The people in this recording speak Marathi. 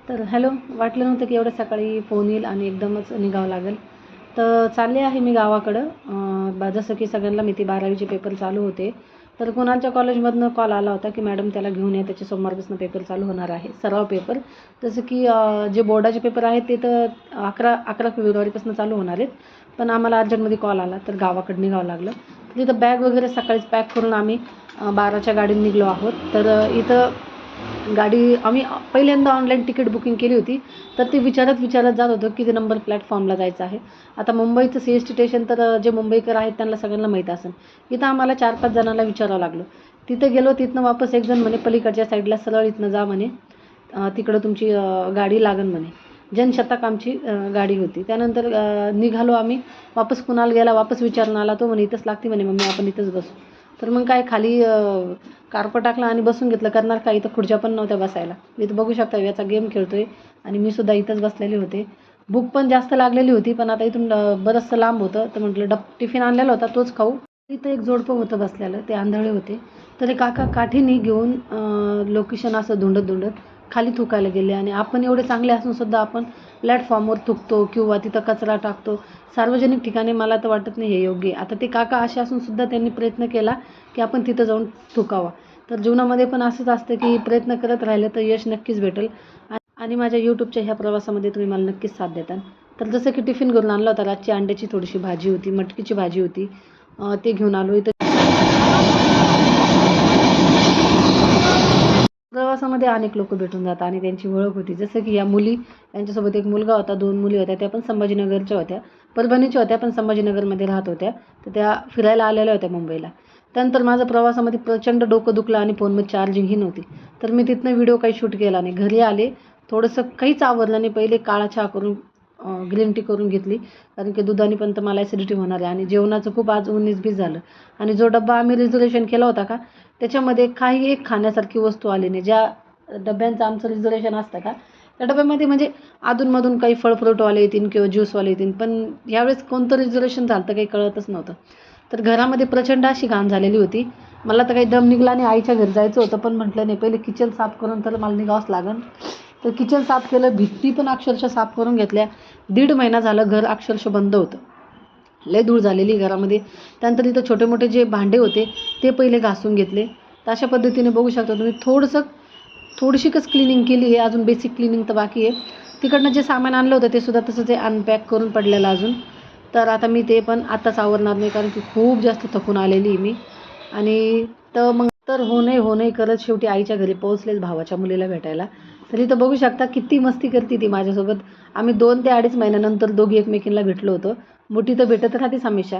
तर हॅलो, वाटलं नव्हतं की एवढं सकाळी फोन येईल आणि एकदमच निघावं लागेल. तर चालले आहे मी गावाकडं. जसं की सगळ्यांना माहिती 12वीचे पेपर चालू होते. तर कुणालच्या कॉलेजमधनं कॉल आला होता की मॅडम त्याला घेऊन या, त्याचे सोमवारपासून पेपर चालू होणार आहे, सराव पेपर. जसं की जे बोर्डाचे पेपर आहेत ते तर 11 फेब्रुवारीपासून चालू होणार आहेत. पण आम्हाला अर्जंटमध्ये कॉल आला तर गावाकडं निघावं लागलं. तर तिथं बॅग वगैरे सकाळीच पॅक करून आम्ही 12च्या गाडीने निघलो आहोत. तर इथं गाडी आम्ही पहिल्यांदा ऑनलाईन तिकीट बुकिंग केली होती. तर ते विचारत जात होतो की ते नंबर प्लॅटफॉर्मला जायचं आहे. आता मुंबईचं CST स्टेशन तर जे मुंबईकर आहेत त्यांना सगळ्यांना माहीत असेल. इथं आम्हाला 4-5 जणांना विचारावं लागलं. तिथं गेलो, तिथनं वापस एक जण म्हणे पलीकडच्या साईडला सरळ इथनं जा म्हणे, तिकडं तुमची गाडी लागेल म्हणे. जनशताक आमची गाडी होती. त्यानंतर निघालो आम्ही. वापस कुणाल गेला, वापस विचारून आला. तो म्हणे इथंच लागते म्हणे, मम्मी आपण इथंच बसू. तर मग काय खाली कार्पट टाकला आणि बसून घेतलं. करणार काय, इथं खुर्च्या पण नव्हत्या बसायला. इथं बघू शकता याचा गेम खेळतोय आणि मी सुद्धा इथंच बसलेले होते. भूक पण जास्त लागलेली होती, पण आता इथून बरंचसं लांब होतं. तर म्हटलं टिफिन आणलेला होता तोच खाऊ. इथं एक जोडपं होतं बसलेलं, ते आंधळे होते. तर काका काठीने घेऊन लोकेशन असं धुंडत खाली थुकायला गेले. आणि आपण एवढे चांगले असून सुद्धा आपण प्लॅटफॉर्मवर थुकतो किंवा तिथं कचरा टाकतो. सार्वजनिक ठिकाणी मला तर वाटत नाही हे योग्य आहे. आता ते काका असे असून सुद्धा त्यांनी प्रयत्न केला की आपण तिथं जाऊन थुकावा. तर जीवनामध्ये पण असंच असतं की प्रयत्न करत राहिलं तर यश नक्कीच भेटेल. आणि माझ्या यूट्यूबच्या ह्या प्रवासामध्ये तुम्ही मला नक्कीच साथ देता. तर जसं की टिफिन घेऊन आणला होता, रातची अंड्याची थोडीशी भाजी होती, मटकीची भाजी होती, ते घेऊन आलो. इथं प्रवासामध्ये अनेक लोक भेटून जातात आणि त्यांची ओळख होती. जसं की या मुली, यांच्यासोबत एक मुलगा होता, 2 मुली होत्या. त्या पण संभाजीनगरच्या होत्या, परभणीच्या होत्या, पण संभाजीनगरमध्ये राहत होत्या. तर त्या फिरायला आलेल्या होत्या मुंबईला. त्यानंतर माझं प्रवासामध्ये प्रचंड डोकं दुखलं आणि फोनमध्ये चार्जिंगही नव्हती. तर मी तिथनं व्हिडिओ काही शूट केला नाही. घरी आले, थोडंसं काहीच आवरलं नाही. पहिले काळा चहा करून ग्रीन टी करून घेतली, कारण की दुधाने पण तर मला ॲसिडिटी होणार आहे. आणि जेवणाचं खूप आज 19-20 झालं. आणि जो डब्बा आम्ही रिझर्वेशन केला होता का, त्याच्यामध्ये काही एक खाण्यासारखी वस्तू आली नाही. ज्या डब्यांचं आमचं रिझर्वेशन असतं का, त्या डब्यामध्ये म्हणजे अधूनमधून काही फळ फ्रूटवाले येतील किंवा ज्यूसवाले येतील. पण यावेळेस कोणतं रिझर्वेशन झालं तर काही कळतच नव्हतं. तर घरामध्ये प्रचंड अशी घाण झालेली होती. मला तर काही दम निघाला नाही. आईच्या घरी जायचं होतं, पण म्हटलं नाही, पहिले किचन साफ करून तर मला निघावंच लागेल. तर किचन साफ केलं, भित्ती पण अक्षरशः साफ करून घेतल्या. 1.5 महिना झालं घर अक्षरशः बंद होतं. लय धूळ झालेली घरामध्ये. त्यानंतर इथं छोटे मोठे जे भांडे होते ते पहिले घासून घेतले. तर अशा पद्धतीने बघू शकता तुम्ही, थोडीशीच क्लिनिंग केली आहे. अजून बेसिक क्लिनिंग तर बाकी आहे. तिकडनं जे सामान आणलं होतं ते सुद्धा तसंच अनपॅक करून पडलेलं अजून. तर आता मी ते पण आत्ताच आवरणार नाही, कारण की खूप जास्त थकून आलेली आहे मी. आणि तर मग तर हो नाही करत शेवटी आईच्या घरी पोहोचलेच भावाच्या मुलीला भेटायला. तर इथं बघू शकता किती मस्ती करते ती माझ्यासोबत. आम्ही 2 ते 2.5 महिन्यानंतर दोघी एकमेकींना भेटलो होतो. मोठी तर भेटत राहतेच हमेशा.